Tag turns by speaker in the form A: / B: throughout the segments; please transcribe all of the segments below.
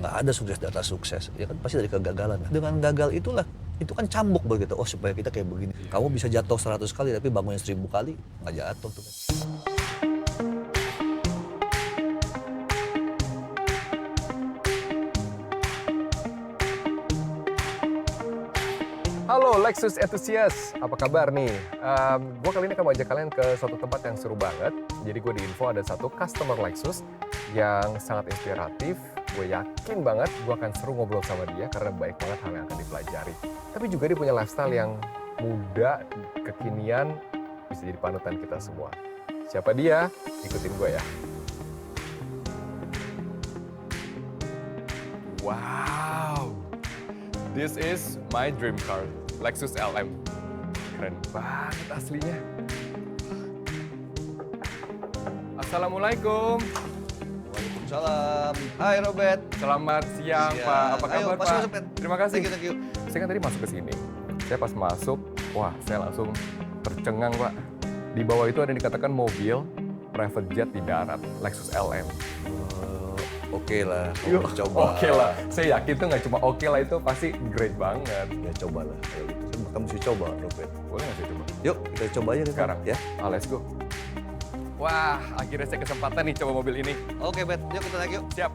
A: nggak ada sukses di atas sukses, ya kan pasti dari kegagalan. Dengan gagal itulah, itu kan cambuk begitu. Oh supaya kita kayak begini. Kamu bisa jatuh 100 kali tapi bangunnya 1000 kali nggak jatuh tuh.
B: Halo Lexus Enthusiast, apa kabar nih? Gue kali ini akan mengajak kalian ke suatu tempat yang seru banget. Jadi gue di info ada satu customer Lexus yang sangat inspiratif. Gue yakin banget gue akan seru ngobrol sama dia karena baik banget hal yang akan dipelajari. Tapi juga dia punya lifestyle yang muda, kekinian, bisa jadi panutan kita semua. Siapa dia? Ikutin gue ya. Wow! This is my dream car, Lexus LM. Keren banget aslinya. Assalamualaikum.
A: Waalaikumsalam. Hai Robert.
B: Selamat siang, Pak. Apa kabar, Pak?
A: Masuk, Pak.
B: Terima kasih.
A: Thank you.
B: Saya kan tadi masuk ke sini. Saya pas masuk, wah, saya langsung tercengang, Pak. Di bawah itu ada yang dikatakan mobil private jet di darat, Lexus LM.
A: Oke lah, kamu harus coba.
B: Oke lah, saya yakin tuh nggak cuma oke lah, itu pasti great banget.
A: Ya cobalah. Kalau gitu kamu mesti coba, Robert.
B: Boleh nggak saya coba?
A: Yuk kita coba aja
B: Sekarang?
A: ya.
B: Let's go. Wah, akhirnya saya kesempatan nih coba mobil ini.
A: Oke, Bet. Yuk kita naik yuk.
B: Siap.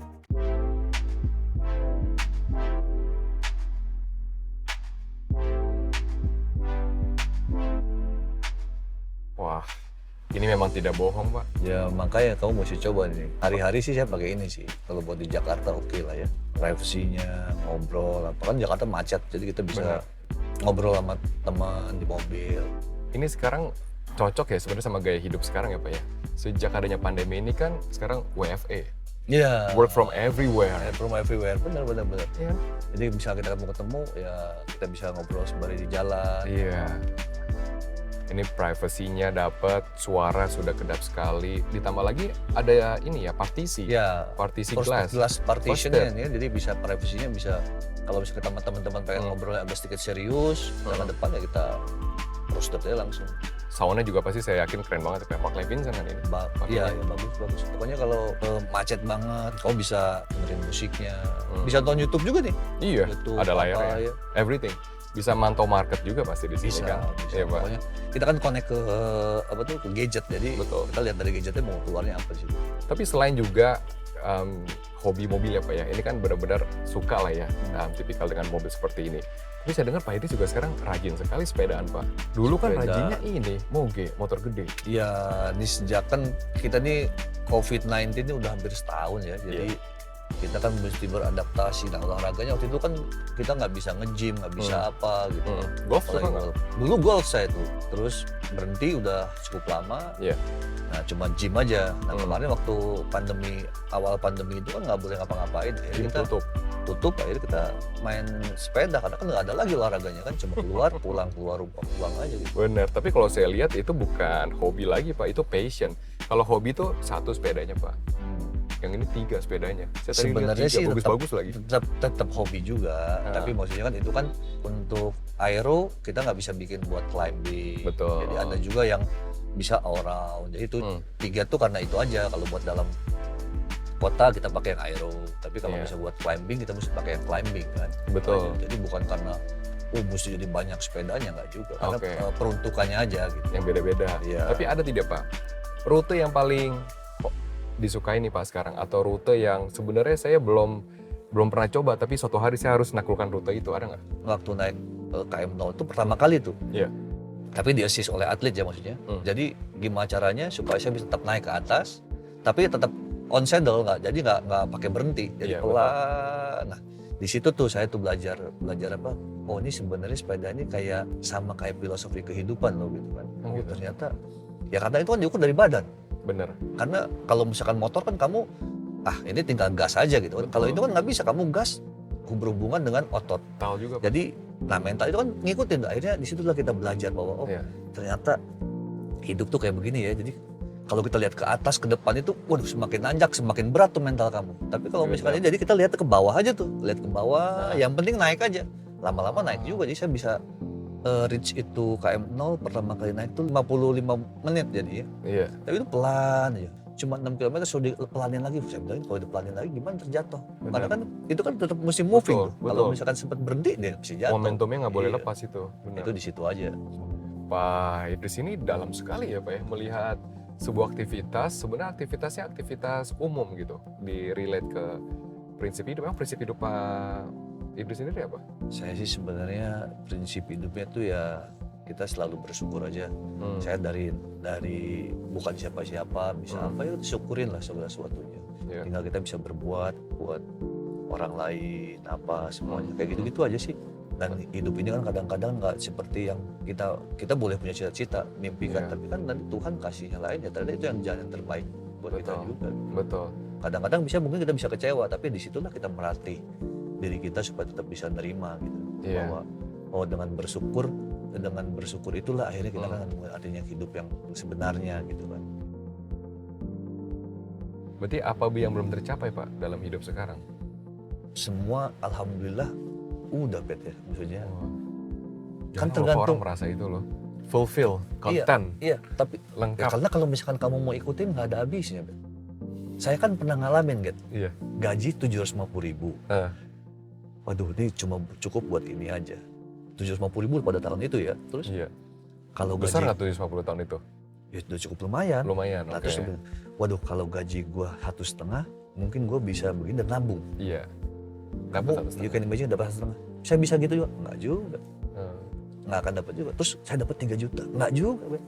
B: Wah, ini memang tidak bohong, Pak.
A: Ya makanya kamu mesti coba nih. Hari-hari sih saya pakai ini sih. Kalau buat di Jakarta oke lah ya. Privacy-nya, ngobrol. Apa kan Jakarta macet, jadi kita bisa
B: Benar.
A: ngobrol sama teman di mobil.
B: Ini sekarang cocok ya sebenarnya sama gaya hidup sekarang ya, Pak ya. Sejak adanya pandemi ini kan sekarang WFA,
A: Iya.
B: work from everywhere.
A: From everywhere, benar.
B: Iya.
A: Jadi bisa kita ketemu, ya kita bisa ngobrol sembari di jalan.
B: Iya. Ini privasinya dapat, suara sudah kedap sekali. Ditambah lagi ada ini ya, partisi.
A: Ya,
B: Partisi
A: first
B: glass.
A: glass partition-nya
B: Frosted.
A: ya, jadi bisa privasinya bisa kalau bisa ketemu teman-teman pengen ngobrol agak sedikit serius, jangan depan ya kita roasted aja langsung.
B: Soundnya juga pasti saya yakin keren banget kayak Mark Levinson kan ini.
A: Iya, ya, bagus. Pokoknya kalau macet banget, kamu bisa dengerin musiknya. Bisa nonton YouTube juga nih.
B: Iya,
A: YouTube,
B: ada layarnya.
A: apa, ya.
B: Everything. Bisa mantau market juga pasti di sini
A: Bisa,
B: kan.
A: bisa.
B: Iya, Pak.
A: Pokoknya kita kan connect ke ke gadget, jadi
B: Betul.
A: kita lihat dari gadgetnya mau keluarnya apa sih.
B: Tapi selain juga hobi mobil ya Pak ya, ini kan benar-benar suka lah ya, tipikal dengan mobil seperti ini. Tapi saya dengar Pak Edi juga sekarang rajin sekali sepedaan Pak. Dulu kan
A: Sepeda.
B: rajinnya ini, moge, motor gede.
A: Iya, ini sejak kan kita nih COVID-19 ini udah hampir setahun ya, jadi kita kan mesti beradaptasi. Nah olahraganya waktu itu kan kita nggak bisa nge-gym, nggak bisa apa gitu.
B: Golf suka
A: Apalagi
B: nggak?
A: golf. Dulu golf saya tuh, terus berhenti udah cukup lama.
B: Iya.
A: Nah cuma gym aja. Nah kemarin waktu awal pandemi itu kan nggak boleh ngapa-ngapain. Akhirnya
B: Gym
A: kita tutup, akhirnya kita main sepeda karena kan nggak ada lagi olahraganya kan, cuma keluar pulang aja gitu.
B: Bener, tapi kalau saya lihat itu bukan hobi lagi Pak, itu passion. Kalau hobi tuh 1 sepedanya Pak, yang ini 3 sepedanya. Saya tadi lihat
A: Sebenarnya
B: 3,
A: sih
B: bagus-bagus lagi.
A: tetap hobi juga, tapi maksudnya kan itu kan untuk aero kita nggak bisa bikin buat climbing.
B: Betul.
A: Jadi ada juga yang bisa all round. Jadi itu 3 tuh karena itu aja. Kalau buat dalam kota kita pakai yang aero, tapi kalau bisa buat climbing kita mesti pakai yang climbing kan.
B: Betul.
A: Jadi bukan karena mesti jadi banyak sepedanya, nggak juga. Karena
B: Oke.
A: peruntukannya aja gitu.
B: Yang beda-beda.
A: Iya.
B: Tapi ada tidak Pak, rute yang paling disukai nih Pak sekarang, atau rute yang sebenarnya saya belum pernah coba, tapi suatu hari saya harus menaklukkan rute itu, ada nggak?
A: Waktu naik KM0 itu pertama kali tuh.
B: Iya.
A: Tapi di assist oleh atlet ya maksudnya. Jadi gimana caranya supaya saya bisa tetap naik ke atas, tapi tetap on saddle, jadi nggak pakai berhenti, jadi
B: Iya,
A: pelan. Nah di situ tuh saya tuh belajar apa? Oh ini sebenarnya sepeda ini sama kayak filosofi kehidupan loh gitu kan. Oh,
B: Gitu.
A: ternyata ya karena itu kan diukur dari badan.
B: Bener.
A: Karena kalau misalkan motor kan kamu ini tinggal gas aja gitu kan. Kalau itu kan nggak bisa, kamu gas berhubungan dengan otot.
B: Tahu juga Pak.
A: Jadi mental itu kan ngikutin. Akhirnya disitulah kita belajar bahwa ternyata hidup tuh kayak begini ya. Jadi kalau kita lihat ke atas, ke depan itu, waduh semakin nanjak, semakin berat tuh mental kamu. Tapi kalau misalkan jadi kita lihat ke bawah aja tuh, lihat ke bawah, yang penting naik aja. Lama-lama naik juga, jadi saya bisa reach itu KM0 pertama kali naik tuh 55 menit jadi ya.
B: Iya.
A: Tapi itu pelan aja. cuma 6 kilometer sudah dipelanin lagi. Saya bilang kalau dipelanin lagi gimana terjatuh.
B: Benar.
A: Karena kan itu kan tetap mesti moving.
B: Betul,
A: tuh. Kalau
B: betul.
A: misalkan sempat berhenti dia bisa jatuh.
B: Momentumnya nggak boleh
A: Iya.
B: lepas itu. Benar.
A: Itu di situ aja.
B: Pak Idris ini dalam sekali ya Pak ya, melihat sebuah aktivitas, sebenarnya aktivitasnya aktivitas umum gitu, di-relate ke prinsip hidup. Memang prinsip hidup Pak Idris sendiri apa?
A: Saya sih sebenarnya prinsip hidupnya tuh ya kita selalu bersyukur aja. Saya dari bukan siapa-siapa, bisa apa ya syukurin lah segala sesuatunya.
B: Iya.
A: Tinggal kita bisa berbuat buat orang lain apa semuanya kayak gitu-gitu aja sih. Dan hidup ini kan kadang-kadang nggak seperti yang kita boleh punya cita-cita, mimpikan,
B: Iya.
A: tapi kan nanti Tuhan kasih yang lain ya. Ternyata itu yang jalan yang terbaik buat kita
B: Betul.
A: juga.
B: Betul.
A: Kadang-kadang mungkin kita bisa kecewa, tapi disitulah kita melatih diri kita supaya tetap bisa nerima gitu.
B: Iya.
A: Bahwa dengan bersyukur itulah akhirnya kita kan artinya hidup yang sebenarnya gitu kan.
B: Berarti apa yang belum tercapai Pak dalam hidup sekarang?
A: Semua alhamdulillah udah Bet ya maksudnya.
B: Kan
A: Kan tergantung.
B: orang merasa itu loh. Fulfill, content,
A: Iya, tapi ya,
B: lengkap.
A: karena kalau misalkan kamu mau ikutin nggak ada habisnya Bet. Saya kan pernah ngalamin Get,
B: Iya.
A: gaji 750.000.
B: Eh.
A: Waduh ini cuma cukup buat ini aja. 750.000 pada tahun itu ya. Terus
B: Iya.
A: kalau
B: Besar
A: gaji
B: nggak 750 tahun itu?
A: ya udah cukup lumayan.
B: Lumayan,
A: Nah,
B: oke.
A: terus saya bilang, waduh kalau gaji gua 1,5 mungkin gua bisa begini dan nabung.
B: Iya.
A: Kamu,
B: Dapat 1,5.
A: you can imagine dapat 1,5. Saya bisa gitu juga? Enggak juga.
B: Eh.
A: Nggak akan dapat juga. Terus saya dapat 3 juta? Enggak juga. Bet.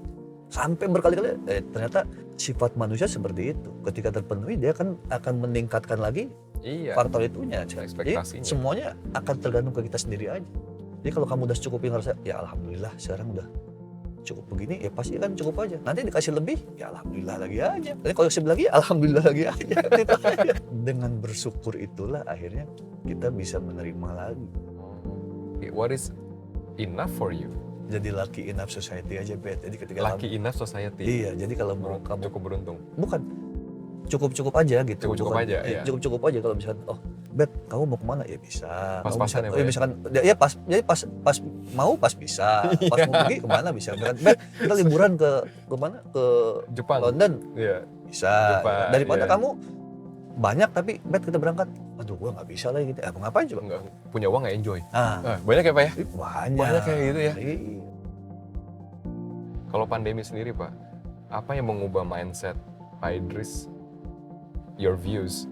A: Sampai berkali-kali, ternyata sifat manusia seperti itu. Ketika terpenuhi dia akan meningkatkan lagi
B: Iya.
A: faktor itunya. Jadi
B: Ekspektasinya.
A: semuanya akan tergantung ke kita sendiri aja. Jadi kalau kamu udah cukupin ngerasa, ya alhamdulillah sekarang udah cukup begini, ya pasti kan cukup aja. Nanti dikasih lebih, ya alhamdulillah lagi aja. Nanti kalau kasih lagi, alhamdulillah lagi aja. Itu aja. Dengan bersyukur itulah akhirnya kita bisa menerima lagi.
B: What is enough for you?
A: Jadi lucky enough society aja Bet. Jadi ketika
B: Lucky enough society.
A: iya, jadi kalau mau kamu
B: Cukup beruntung.
A: bukan cukup-cukup aja gitu.
B: Cukup-cukup
A: Bukan,
B: aja, iya.
A: Cukup-cukup aja kalau misalkan, oh Bet, kamu mau kemana? Ya bisa. Kamu
B: Pas-pasan
A: bisa-
B: ya, Pak, ya?
A: misalkan, ya pas, jadi pas mau pas bisa. Pas mau pergi kemana bisa. Misalkan, Bet, kita liburan ke mana? Ke
B: Jepang.
A: London
B: Iya.
A: bisa.
B: Jepang,
A: Daripada
B: iya.
A: kamu banyak tapi Bet kita berangkat. Aduh, gua nggak bisa lagi gitu. Mau ngapain coba?
B: Nggak, punya uang nggak enjoy.
A: Ah,
B: Banyak ya Pak ya?
A: banyak.
B: Banyak kayak gitu ya.
A: Iya.
B: Kalau pandemi sendiri Pak, apa yang mengubah mindset Pak Idris, your views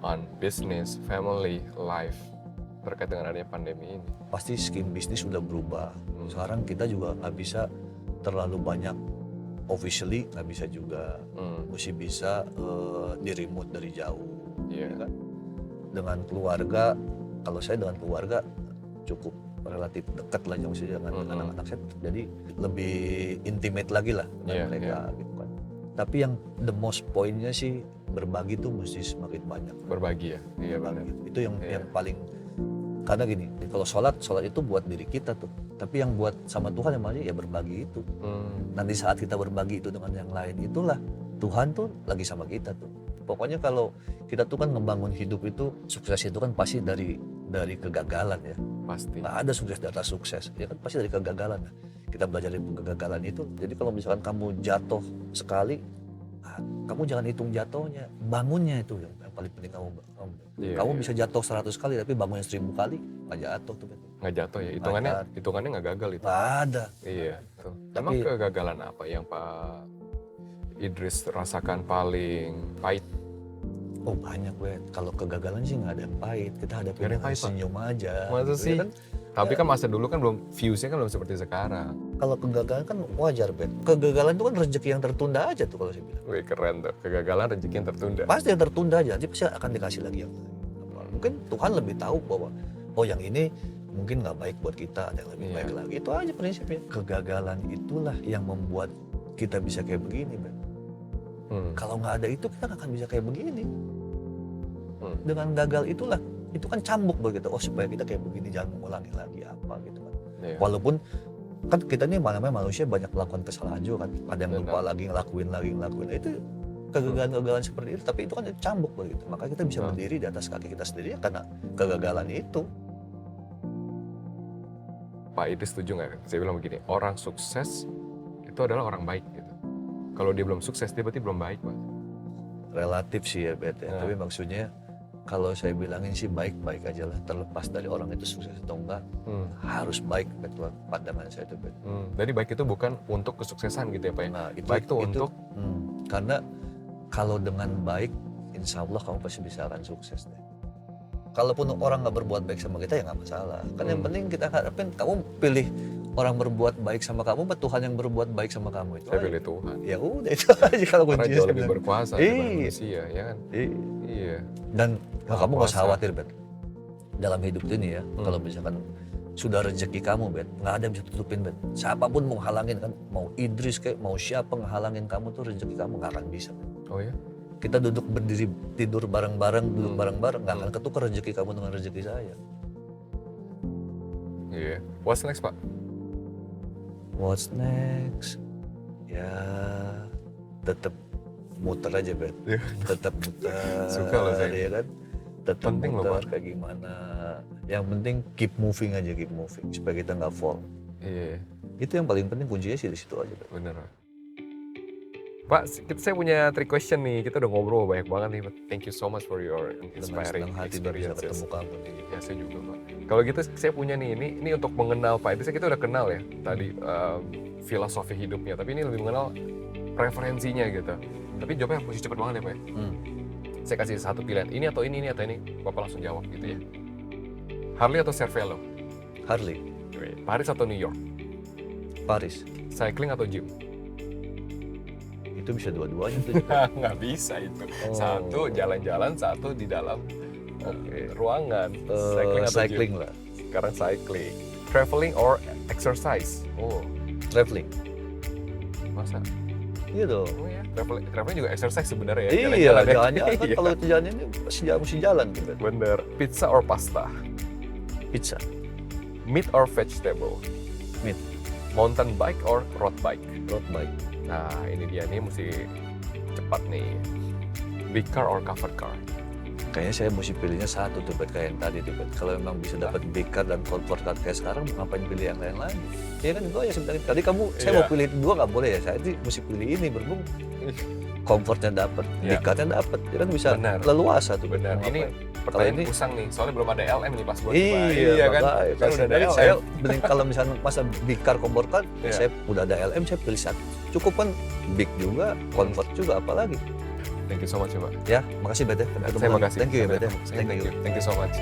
B: on business, family, life terkait dengan adanya pandemi ini?
A: Pasti scheme bisnis sudah berubah. Sekarang kita juga nggak bisa terlalu banyak officially, nggak bisa juga mesti bisa di remote dari jauh.
B: Iya.
A: Ya kan? Dengan keluarga, kalau saya dengan keluarga cukup relatif dekat lah maksudnya dengan anak-anak saya, jadi lebih intimate lagi lah dengan
B: Iya,
A: mereka gitu kan. Tapi yang the most pointnya sih berbagi tuh mesti semakin banyak.
B: Berbagi ya? Iya benar.
A: Berbagi. Itu yang
B: Iya.
A: paling, karena gini, kalau sholat itu buat diri kita tuh, tapi yang buat sama Tuhan yang maksudnya ya berbagi itu. Nanti saat kita berbagi itu dengan yang lain, itulah Tuhan tuh lagi sama kita tuh. Pokoknya kalau kita tuh kan ngebangun hidup itu, sukses itu kan pasti dari kegagalan ya.
B: Pasti.
A: Nggak ada sukses di atas sukses, ya kan pasti dari kegagalan. Kita belajar dari kegagalan itu. Jadi kalau misalkan kamu jatuh sekali, kamu jangan hitung jatuhnya, bangunnya itu yang paling penting kamu.
B: Iya,
A: Kamu
B: iya.
A: bisa jatuh 100 kali, tapi bangunnya 1000 kali, nggak jatuh tuh.
B: Nggak jatuh ya? Hitungannya nggak gagal itu?
A: Nggak ada.
B: Iya. Tuh.
A: Tapi-
B: Emang kegagalan apa yang Pak Idris rasakan paling pahit?
A: Oh banyak Bet. Kalau kegagalan sih nggak ada yang pahit. Kita
B: Nggak
A: hadapin
B: ada yang
A: dengan
B: pahit, Pak?
A: senyum aja.
B: Masa
A: gitu,
B: sih?
A: ya kan?
B: Tapi kan masa dulu kan belum, viewsnya kan belum seperti sekarang.
A: Kalau kegagalan kan wajar Bet. Kegagalan itu kan rezeki yang tertunda aja tuh kalau saya bilang.
B: Wih keren tuh, kegagalan rezeki yang tertunda.
A: Pasti yang tertunda aja. Nanti pasti akan dikasih lagi yang lain. Mungkin Tuhan lebih tahu bahwa oh yang ini mungkin nggak baik buat kita, ada yang lebih
B: Iya.
A: baik lagi. Itu aja prinsipnya. Kegagalan itulah yang membuat kita bisa kayak begini Bet. Kalau nggak ada itu kita nggak akan bisa kayak begini. Dengan gagal itulah, itu kan cambuk begitu. Oh supaya kita kayak begini jangan mengulangi lagi apa gitu kan.
B: Iya.
A: Walaupun kan kita ini namanya manusia banyak melakukan kesalahan juga kan. Ada yang lupa
B: Benar.
A: lagi ngelakuin. Itu kegagalan-kegagalan seperti itu. Tapi itu kan cambuk begitu. Maka kita bisa berdiri di atas kaki kita sendiri ya karena kegagalan itu.
B: Pak Idris setuju nggak? Saya bilang begini, orang sukses itu adalah orang baik gitu. Kalau dia belum sukses, dia berarti belum baik Pak.
A: relatif sih ya Bet ya. Tapi maksudnya kalau saya bilangin sih baik-baik aja lah. Terlepas dari orang itu sukses atau enggak, harus baik Bet, pandangan saya itu Bet.
B: Jadi baik itu bukan untuk kesuksesan gitu ya Pak ya?
A: Nah,
B: baik itu untuk...
A: karena kalau dengan baik, insya Allah kamu pasti bisa akan sukses deh. Kalaupun orang nggak berbuat baik sama kita ya nggak masalah. Kan yang penting kita harapin kamu pilih orang berbuat baik sama kamu, Tuhan yang berbuat baik sama kamu itu.
B: Saya pilih Tuhan.
A: Ya udah itu aja kalau
B: Karena
A: kuncinya.
B: jauh lebih berkuasa daripada manusia, ya kan? Iya.
A: Dan kamu nggak usah khawatir Bet. Dalam hidup ini ya, kalau misalkan sudah rezeki kamu Bet, nggak ada yang bisa tutupin Bet. Siapapun mau halangin kan, mau Idris kayak mau siapa ngehalangin kamu tuh rezeki kamu nggak akan bisa.
B: Oh ya?
A: Kita duduk berdiri tidur bareng-bareng, duduk bareng-bareng, nggak akan ketukar rezeki kamu dengan rezeki saya.
B: Iya. What's next Pak?
A: What's next? Ya tetap muter aja Bet. Tetap muter.
B: Suka loh saya.
A: Ya kan? Tetap
B: Penting loh,
A: muter
B: Pak.
A: kayak gimana. Yang penting keep moving aja, keep moving supaya kita nggak fall.
B: Iya.
A: Itu yang paling penting, kuncinya sih di situ aja Bet.
B: Bener Pak, saya punya 3 question nih. Kita udah ngobrol banyak banget nih. Thank you so much for your
A: Dengan
B: inspiring
A: senang hati bisa
B: experiences.
A: ketemu kamu nih.
B: Ya saya juga Pak. Kalau gitu saya punya nih, ini untuk mengenal Pak Idris, kita udah kenal ya tadi filosofi hidupnya. Tapi ini lebih mengenal preferensinya gitu. Tapi jawabnya mesti cepet banget ya Pak ya. Saya kasih satu pilihan, ini atau ini atau ini. Bapak langsung jawab gitu ya. Harley atau Cervelo?
A: Harley,
B: Paris atau New York?
A: Paris.
B: Cycling atau gym?
A: Itu bisa dua-duanya tuh.
B: Nggak bisa itu. Satu jalan-jalan, satu di dalam ruangan.
A: Cycling lah.
B: Sekarang cycling. Traveling or exercise? Oh,
A: Traveling.
B: masa?
A: Iya dong.
B: Oh ya, traveling juga exercise sebenarnya ya.
A: Iya,
B: Jalan-jalan ya.
A: jalan-jalan kan
B: Iya.
A: kalau itu jalan ini mesti jalan gitu.
B: Bener. Pizza or pasta?
A: Pizza,
B: Meat or vegetable?
A: Meat.
B: Mountain bike or road bike?
A: road bike.
B: Nah, ini dia nih mesti cepat nih. Big car or covered car?
A: Kayaknya saya mesti pilihnya satu tuh Bet, kayak yang tadi tuh Bet. Kalau memang bisa dapat big car dan comfort car kayak sekarang, ngapain pilih yang lain lagi? Ya kan itu aja sebenarnya. Tadi saya mau pilih dua nggak boleh ya. Saya mesti pilih ini berhubung comfortnya dapat, big carnya dapat. Ya kan bisa leluasa tuh.
B: Benar.
A: Mau
B: Ini
A: ngapain.
B: pertanyaan
A: ini-
B: usang nih, soalnya belum ada LM nih pas buat
A: Iya
B: kan?
A: makanya.
B: Kan udah ada
A: Jadi
B: LM.
A: saya beli kalau misalnya masa big car comfort car,
B: Iya.
A: saya udah ada LM, saya pilih satu. Cukup kan big juga, comfort juga, apalagi.
B: Thank you so much ya Pak.
A: Ya, makasih Bet ya. Sampai ketemu
B: Saya
A: lagi.
B: makasih.
A: Thank you ya Bet ya.
B: Thank you so much.